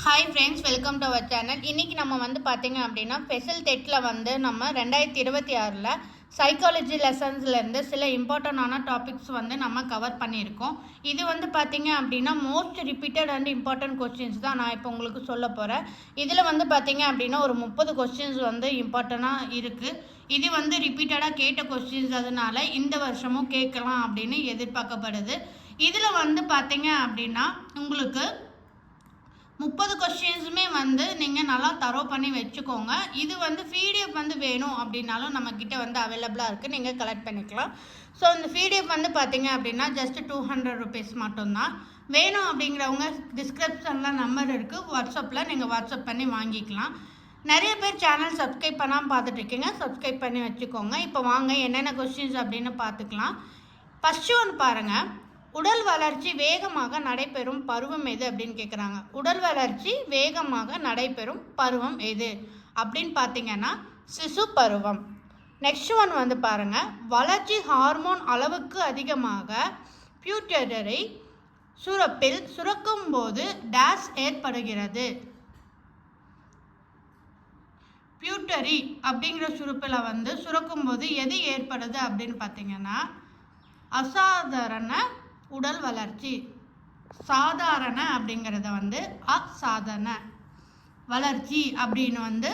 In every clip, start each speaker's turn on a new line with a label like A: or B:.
A: Hi friends, welcome to our channel. இன்றைக்கி நம்ம பார்த்திங்க அப்படின்னா ஸ்பெஷல் டெட்டில் நம்ம 2026 சைக்காலஜி லெசன்ஸ்லேருந்து சில இம்பார்ட்டண்டான டாபிக்ஸ் நம்ம கவர் பண்ணியிருக்கோம். இது பார்த்திங்க அப்படின்னா most repeated and important questions தான் நான் இப்போ உங்களுக்கு சொல்ல போகிறேன். இதில் பார்த்திங்க அப்படின்னா ஒரு 30 கொஸ்டின்ஸ் இம்பார்ட்டண்ட்டாக இருக்குது. இது ரிப்பீட்டடாக கேட்ட கொஸ்டின்ஸ், அதனால இந்த வருஷமும் கேட்கலாம் அப்படின்னு எதிர்பார்க்கப்படுது. இதில் பார்த்திங்க அப்படின்னா உங்களுக்கு 30 கொஸ்டின்ஸுமே நீங்கள் நல்லா தரோ பண்ணி வச்சுக்கோங்க. இது பிடிஎஃப் வேணும் அப்படின்னாலும் நம்மக்கிட்ட அவைலபிளாக இருக்குது, நீங்கள் கலெக்ட் பண்ணிக்கலாம். ஸோ இந்த பிடிஎஃப் பார்த்தீங்க அப்படின்னா ஜஸ்ட் 200 rupees மட்டும்தான். வேணும் அப்படிங்கிறவங்க டிஸ்கிரிப்ஷனில் நம்பர் இருக்குது, வாட்ஸ்அப்பில் நீங்கள் வாட்ஸ்அப் பண்ணி வாங்கிக்கலாம். நிறைய பேர் சேனல் சப்ஸ்கிரைப் பண்ணாமல் பார்த்துட்ருக்கீங்க, சப்ஸ்கிரைப் பண்ணி வச்சுக்கோங்க. இப்போ வாங்க என்னென்ன கொஸ்டின்ஸ் அப்படின்னு பார்த்துக்கலாம். ஃபஸ்ட்டு ஒன்று பாருங்கள். உடல் வளர்ச்சி வேகமாக நடைபெறும் பருவம் எது அப்படின்னு கேட்குறாங்க. உடல் வளர்ச்சி வேகமாக நடைபெறும் பருவம் எது அப்படின்னு பார்த்தீங்கன்னா சிசு பருவம். நெக்ஸ்ட் ஒன் பாருங்கள். வளர்ச்சி ஹார்மோன் அளவுக்கு அதிகமாக பியூட்டரி சுரப்பில் சுரக்கும் போது டேஸ் ஏற்படுகிறது. பியூட்டரி அப்படிங்கிற சுரப்பில் சுரக்கும் போது எது ஏற்படுது அப்படின்னு பார்த்தீங்கன்னா அசாதாரண உடல் வளர்ச்சி. சாதாரண அப்படிங்கிறத அசாதாரண வளர்ச்சி அப்படின்னு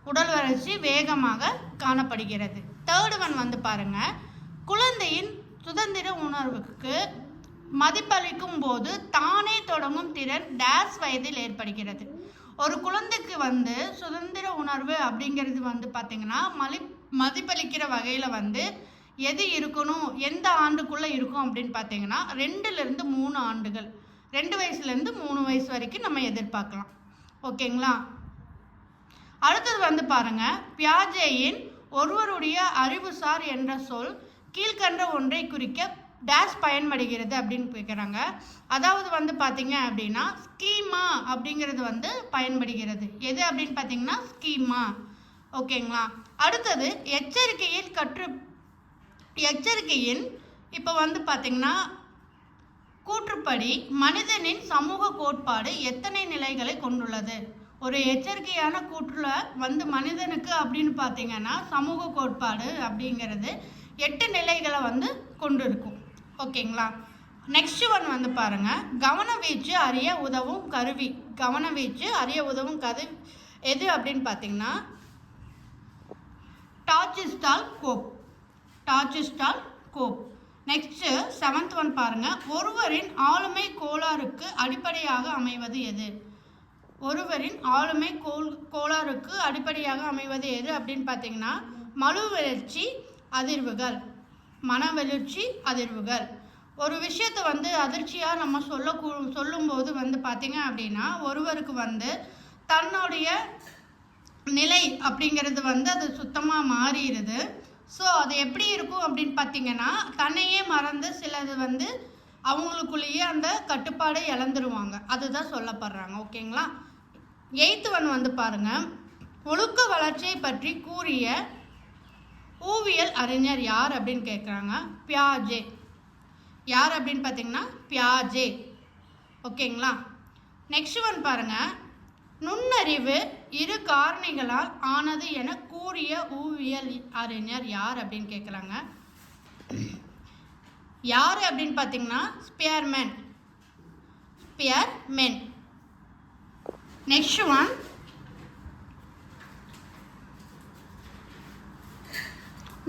A: உடல் வளர்ச்சி வேகமாக காணப்படுகிறது. தேர்டு ஒன் பாருங்கள். குழந்தையின் சுதந்திர உணர்வுக்கு மதிப்பளிக்கும் போது தானே தொடங்கும் திறன் டேஸ் வயதில் ஏற்படுகிறது. ஒரு குழந்தைக்கு சுதந்திர உணர்வு அப்படிங்கிறது பார்த்திங்கன்னா மதிப்பளிக்கிற வகையில் எது இருக்கணும், எந்த ஆண்டுக்குள்ளே இருக்கும் அப்படின்னு பார்த்தீங்கன்னா 2லிருந்து 3 ஆண்டுகள், 2 வயசுலேருந்து 3 வயசு வரைக்கும் நம்ம எதிர்பார்க்கலாம். ஓகேங்களா? அடுத்தது பாருங்கள். பியாஜேயின் ஒருவருடைய அறிவுசார் என்ற சொல் கீழ்கண்ட ஒன்றை குறிக்க டேஷ் பயன்படுகிறது அப்படின்னு கேட்குறாங்க. அதாவது பார்த்தீங்க அப்படின்னா ஸ்கீமா அப்படிங்கிறது பயன்படுகிறது. எது அப்படின்னு பார்த்தீங்கன்னா ஸ்கீமா. ஓகேங்களா? அடுத்தது எச்சரிக்கையின் இப்போ பார்த்திங்கன்னா கூற்றுப்படி மனிதனின் சமூக கோட்பாடு எத்தனை நிலைகளை கொண்டுள்ளது? ஒரு எச்சரிக்கையான கூற்றில் மனிதனுக்கு அப்படின்னு பார்த்தீங்கன்னா சமூக கோட்பாடு அப்படிங்கிறது 8 நிலைகளை கொண்டு இருக்கும். ஓகேங்களா? நெக்ஸ்ட் ஒன் பாருங்கள். கவனவீச்சு அறிய உதவும் கருவி. கவனவீச்சு அறிய உதவும் கருவி எது அப்படின்னு பார்த்தீங்கன்னா டாச்சிஸ்டால் கோப். டாச்சிஸ்டால் கோப். நெக்ஸ்ட்டு 7th ஒன் பாருங்கள். ஒருவரின் ஆளுமை கோளாறுக்கு அடிப்படையாக அமைவது எது? ஒருவரின் ஆளுமை கோளாறுக்கு அடிப்படையாக அமைவது எது அப்படின்னு பார்த்தீங்கன்னா மனவெழுச்சி அதிர்வுகள். மனவெழுச்சி அதிர்வுகள். ஒரு விஷயத்தை அதிர்ச்சியாக நம்ம சொல்லும்போது பார்த்தீங்க அப்படின்னா ஒருவருக்கு தன்னுடைய நிலை அப்படிங்கிறது அது சுத்தமாக மாறிடுது. ஸோ அது எப்படி இருக்கும் அப்படின்னு பார்த்தீங்கன்னா தன்னையே மறந்து சிலது அவங்களுக்குள்ளேயே அந்த கட்டுப்பாடை இழந்துருவாங்க. அதுதான் சொல்லப்படுறாங்க. ஓகேங்களா? 8th ஒன் பாருங்கள். ஒழுக்க வளர்ச்சியை பற்றி கூறிய ஊவியல் அறிஞர் யார் அப்படின்னு கேட்குறாங்க. பியாஜே. யார் அப்படின்னு பார்த்தீங்கன்னா பியாஜே. ஓகேங்களா? நெக்ஸ்ட் ஒன் பாருங்கள். நுண்ணறிவு 2 காரணிகளால் ஆனது என கூறிய ஊவியல் அறிஞர் யார் அப்படின்னு கேட்குறாங்க. யார் அப்படின்னு பார்த்தீங்கன்னா ஸ்பியர்மேன். நெக்ஸ்ட் ஒன்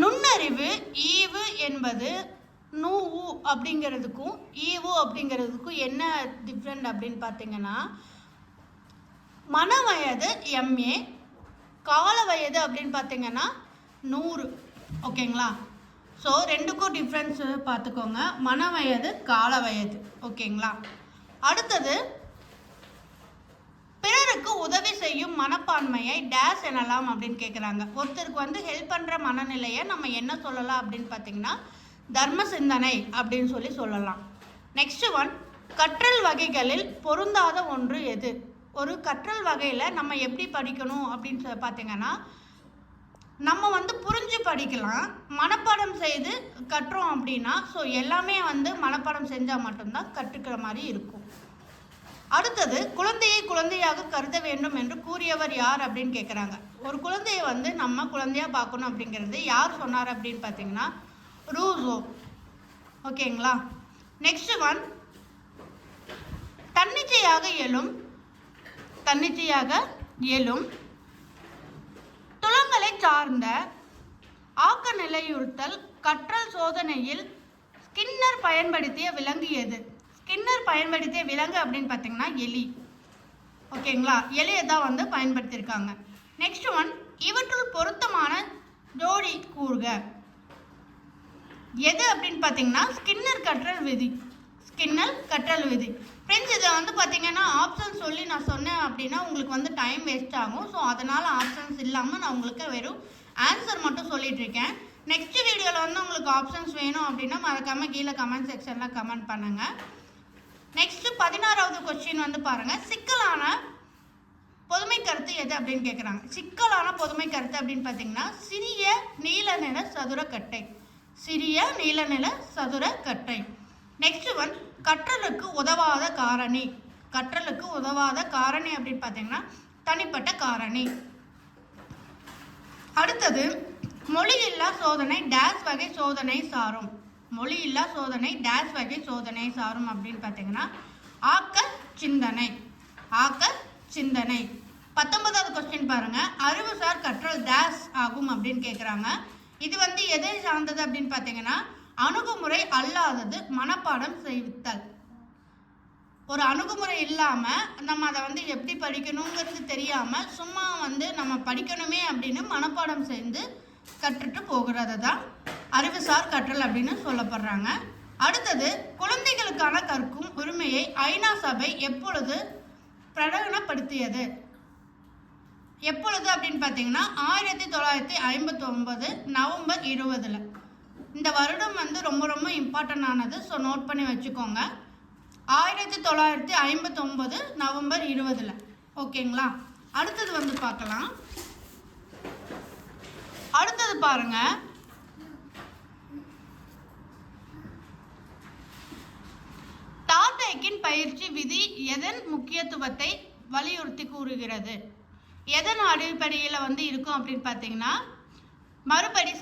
A: நுண்ணறிவு ஈவு என்பது நூவு அப்படிங்கிறதுக்கும் ஈவு அப்படிங்கிறதுக்கும் என்ன டிஃப்ரெண்ட் அப்படின்னு பார்த்தீங்கன்னா மன வயது MA, கால வயது அப்படின்னு பார்த்தீங்கன்னா 100. ஓகேங்களா? ஸோ 2க்கும் டிஃப்ரென்ஸு பார்த்துக்கோங்க. மன வயது, கால வயது. ஓகேங்களா? அடுத்தது பிறருக்கு உதவி செய்யும் மனப்பான்மையை டேஸ் எனலாம் அப்படின்னு கேட்குறாங்க. ஒருத்தருக்கு ஹெல்ப் பண்ணுற மனநிலையை நம்ம என்ன சொல்லலாம் அப்படின்னு பார்த்தீங்கன்னா தர்ம சிந்தனை அப்படின்னு சொல்லலாம். நெக்ஸ்ட் ஒன் கற்றல் வகைகளில் பொருந்தாத ஒன்று எது? ஒரு கற்றல் வகையில் நம்ம எப்படி படிக்கணும் அப்படின்னு பார்த்தீங்கன்னா நம்ம புரிஞ்சு படிக்கலாம். மனப்பாடம் செய்து கற்றோம் அப்படின்னா ஸோ எல்லாமே மனப்பாடம் செஞ்சால் மட்டும்தான் கற்றுக்கிற மாதிரி இருக்கும். அடுத்தது குழந்தையை குழந்தையாக கருத வேண்டும் என்று கூறியவர் யார் அப்படின்னு கேட்குறாங்க. ஒரு குழந்தையை வந்து நம்ம குழந்தையாக பார்க்கணும் அப்படிங்கிறது யார் சொன்னார் அப்படின்னு பார்த்தீங்கன்னா ரூசோ. ஓகேங்களா. நெக்ஸ்ட் ஒன், தன்னிச்சையாக எழும் துலங்களை சார்ந்த ஆக்க நிலையுறுத்தல் கற்றல் சோதனையில் ஸ்கின்னர் பயன்படுத்திய விலங்கு எது? ஸ்கின்னர் பயன்படுத்திய விலங்கு அப்படின்னு பார்த்தீங்கன்னா எலி. ஓகேங்களா. எலியை தான் வந்து பயன்படுத்தியிருக்காங்க. நெக்ஸ்ட் ஒன், இவற்றுள் பொருத்தமான ஜோடி கூறுக. எது அப்படின்னு பார்த்தீங்கன்னா ஸ்கின்னர் கற்றல் விதி. ஃப்ரெண்ட்ஸ், இதை வந்து பார்த்தீங்கன்னா ஆப்ஷன்ஸ் சொல்லி நான் சொன்னேன் அப்படின்னா உங்களுக்கு வந்து டைம் வேஸ்ட் ஆகும். ஸோ அதனால் ஆப்ஷன்ஸ் இல்லாமல் நான் உங்களுக்கு வெறும் ஆன்சர் மட்டும் சொல்லிட்டு இருக்கேன். நெக்ஸ்ட் வீடியோவில் வந்து உங்களுக்கு ஆப்ஷன்ஸ் வேணும் அப்படின்னா மறக்காமல் கீழே கமெண்ட் செக்ஷனில் கமெண்ட் பண்ணுங்கள். நெக்ஸ்ட் 16வது கொஸ்டின் வந்து பாருங்கள். சிக்கலான பொதுமை கருத்து எது அப்படின்னு கேட்குறாங்க. சிக்கலான பொதுமை கருத்து அப்படின்னு பார்த்தீங்கன்னா சிறிய நீல நில சதுர கட்டை. நெக்ஸ்ட் ஒன், கற்றலுக்கு உதவாத காரணி அப்படின்னு பார்த்தீங்கன்னா தனிப்பட்ட காரணி. அடுத்தது, மொழியில்லா சோதனை டேஸ் வகை சோதனை சாரும். மொழியில்லா சோதனை டேஸ் வகை சோதனை சாரும் அப்படின்னு பார்த்தீங்கன்னா ஆக்க சிந்தனை. 19வது கொஸ்டின் பாருங்க. அறிவுசார் கற்றல் டேஸ் ஆகும் அப்படின்னு கேட்குறாங்க. இது வந்து எதை சார்ந்தது அப்படின்னு பார்த்தீங்கன்னா அணுகுமுறை அல்லாதது மனப்பாடம் செய்வித்தல். ஒரு அணுகுமுறை இல்லாமல் நம்ம அதை வந்து எப்படி படிக்கணுங்கிறது தெரியாமல் சும்மா வந்து நம்ம படிக்கணுமே அப்படின்னு மனப்பாடம் செய்து கற்றுட்டு போகிறது தான் அறிவுசார் கற்றல் அப்படின்னு சொல்லப்படுறாங்க. அடுத்தது, குழந்தைகளுக்கான கற்கும் உரிமையை ஐநா சபை எப்பொழுது பிரகடனப்படுத்தியது? எப்பொழுது அப்படின்னு பார்த்தீங்கன்னா 1959 நவம்பர் 20. இந்த வருடம் வந்து ரொம்ப ரொம்ப இம்பார்ட்டன்ட் ஆனது. ஸோ நோட் பண்ணி வச்சுக்கோங்க. 1959 நவம்பர் 20. ஓகேங்களா. அடுத்தது வந்து பார்க்கலாம். அடுத்தது பாருங்க. டார்டெக்கின் பயிற்சி விதி எதன் முக்கியத்துவத்தை வலியுறுத்தி கூறுகிறது? எதன் அடிப்படையில் வந்து இருக்கும் அப்படின்னு பார்த்தீங்கன்னா மறுபடி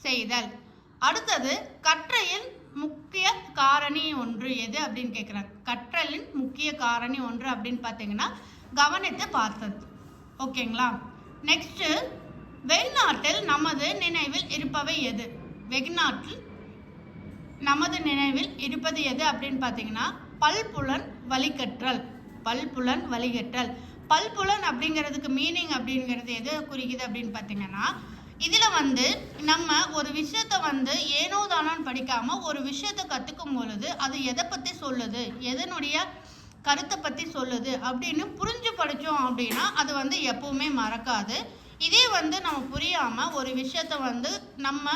A: செய்தல். அடுத்தது, கற்றலின் முக்கிய காரணி ஒன்று எது அப்படின்னு கேட்குறாங்க. கற்றலின் முக்கிய காரணி ஒன்று அப்படின்னு பார்த்தீங்கன்னா கவனித்து பார்த்தது. ஓகேங்களா. நெக்ஸ்ட்டு, வெளிநாட்டில் நமது நினைவில் இருப்பவை எது? வெளிநாட்டில் நமது நினைவில் இருப்பது எது அப்படின்னு பார்த்தீங்கன்னா பல்புலன் வழிகற்றல். பல்புலன் அப்படிங்கிறதுக்கு மீனிங் அப்படிங்கிறது எது குறிக்குது அப்படின்னு பார்த்தீங்கன்னா இதில் வந்து நம்ம ஒரு விஷயத்தை வந்து ஏனோ தானோன்னு படிக்காமல் ஒரு விஷயத்தை கற்றுக்கும் பொழுது அது எதை பற்றி சொல்லுது, எதனுடைய கருத்தை பற்றி சொல்லுது அப்படின்னு புரிஞ்சு படித்தோம் அப்படின்னா அது வந்து எப்பவுமே மறக்காது. இதே வந்து நம்ம புரியாமல் ஒரு விஷயத்தை வந்து நம்ம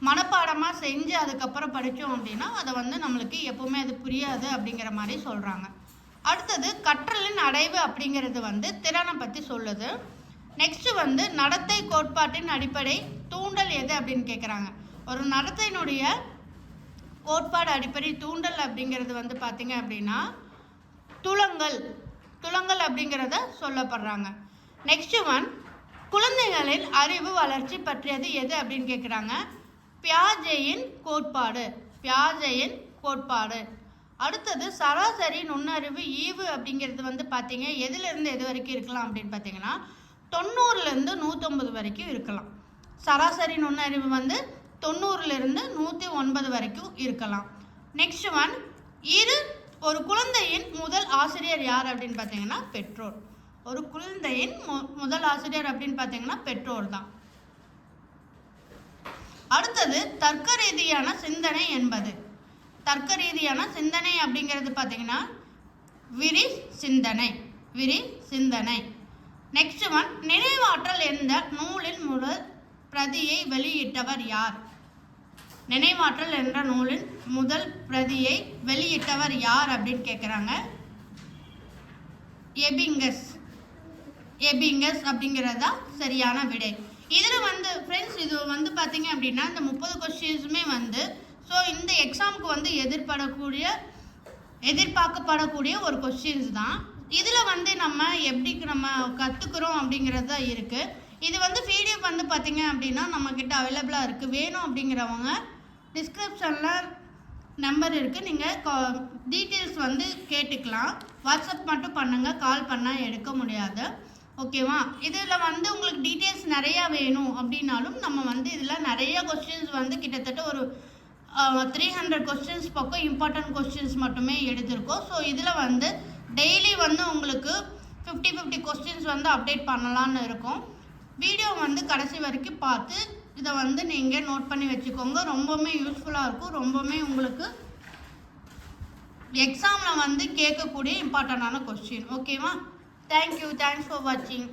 A: மனப்பாடமாக செஞ்சு அதுக்கப்புறம் படித்தோம் அப்படின்னா அதை வந்து நம்மளுக்கு எப்பவுமே அது புரியாது அப்படிங்கிற மாதிரி சொல்கிறாங்க. அடுத்தது, கற்றலின் அடைவு அப்படிங்கிறது வந்து திறனை பற்றி சொல்லுது. நெக்ஸ்ட்டு வந்து நடத்தை கோட்பாட்டின் அடிப்படை தூண்டல் எது அப்படின்னு கேட்குறாங்க. ஒரு நடத்தையினுடைய கோட்பாடு அடிப்படை தூண்டல் அப்படிங்கிறது வந்து பார்த்திங்க அப்படின்னா துலங்கள் அப்படிங்கிறத சொல்லப்படுறாங்க. நெக்ஸ்ட்டு ஒன், குழந்தைகளின் அறிவு வளர்ச்சி பற்றியது எது அப்படின்னு கேட்குறாங்க. பியாஜேயின் கோட்பாடு. அடுத்தது, சராசரி நுண்ணறிவு ஈவு அப்படிங்கிறது வந்து பார்த்தீங்க எதுலேருந்து எது வரைக்கும் இருக்கலாம் அப்படின்னு பார்த்தீங்கன்னா 90லேருந்து 109 வரைக்கும் இருக்கலாம். சராசரி நுண்ணறிவு வந்து 90லேருந்து 109 வரைக்கும் இருக்கலாம். நெக்ஸ்ட் ஒன், ஒரு குழந்தையின் முதல் ஆசிரியர் யார் அப்படின்னு பார்த்தீங்கன்னா பெற்றோர். ஒரு குழந்தையின் முதல் ஆசிரியர் அப்படின்னு பார்த்தீங்கன்னா பெற்றோர் தான். அடுத்தது, தர்க்க ரீதியான சிந்தனை அப்படிங்கிறது பார்த்தீங்கன்னா விரி சிந்தனை. நெக்ஸ்ட் ஒன், நினைவாற்றல் என்ற நூலின் முதல் பிரதியை வெளியிட்டவர் யார்? நினைவாற்றல் என்ற நூலின் முதல் பிரதியை வெளியிட்டவர் யார் அப்படின்னு கேட்குறாங்க. எபிங்கஸ் அப்படிங்கிறது தான் சரியான விடை. இதில் வந்து ஃப்ரெண்ட்ஸ் இது வந்து பார்த்தீங்க அப்படின்னா இந்த 30 கொஸ்டின்ஸுமே வந்து ஸோ இந்த எக்ஸாமுக்கு வந்து எதிர்படக்கூடிய எதிர்பார்க்கப்படக்கூடிய ஒரு கொஸ்டின்ஸ் தான். இதில் வந்து நம்ம எப்படி நம்ம கற்றுக்குறோம் அப்படிங்கிறது தான் இருக்குது. இது வந்து பிடிஎஃப் வந்து பார்த்திங்க அப்படின்னா நம்மக்கிட்ட அவைலபிளாக இருக்குது. வேணும் அப்படிங்கிறவங்க டிஸ்கிரிப்ஷனில் நம்பர் இருக்குது, நீங்கள் டீட்டெயில்ஸ் வந்து கேட்டுக்கலாம். வாட்ஸ்அப் மட்டும் பண்ணுங்கள், கால் பண்ணால் எடுக்க முடியாது. ஓகேவா? இதில் வந்து உங்களுக்கு டீட்டெயில்ஸ் நிறையா வேணும் அப்படின்னாலும் நம்ம வந்து இதில் நிறைய கொஸ்டின்ஸ் வந்து கிட்டத்தட்ட ஒரு 300 கொஸ்டின்ஸ் பக்கம் இம்பார்ட்டன்ட் கொஸ்டின்ஸ் மட்டுமே எடுத்திருக்கோம். ஸோ இதில் வந்து டெய்லி வந்து உங்களுக்கு 50 கொஸ்டின்ஸ் வந்து அப்டேட் பண்ணலான்னு இருக்கும். வீடியோ வந்து கடைசி வரைக்கும் பார்த்து இதை வந்து நீங்கள் நோட் பண்ணி வச்சுக்கோங்க. ரொம்பவுமே யூஸ்ஃபுல்லாக இருக்கும். ரொம்பவுமே உங்களுக்கு எக்ஸாமில் வந்து கேட்கக்கூடிய இம்பார்ட்டண்டான கொஸ்டின். ஓகேவா? தேங்க்யூ. தேங்க்ஸ் ஃபார் வாட்சிங்.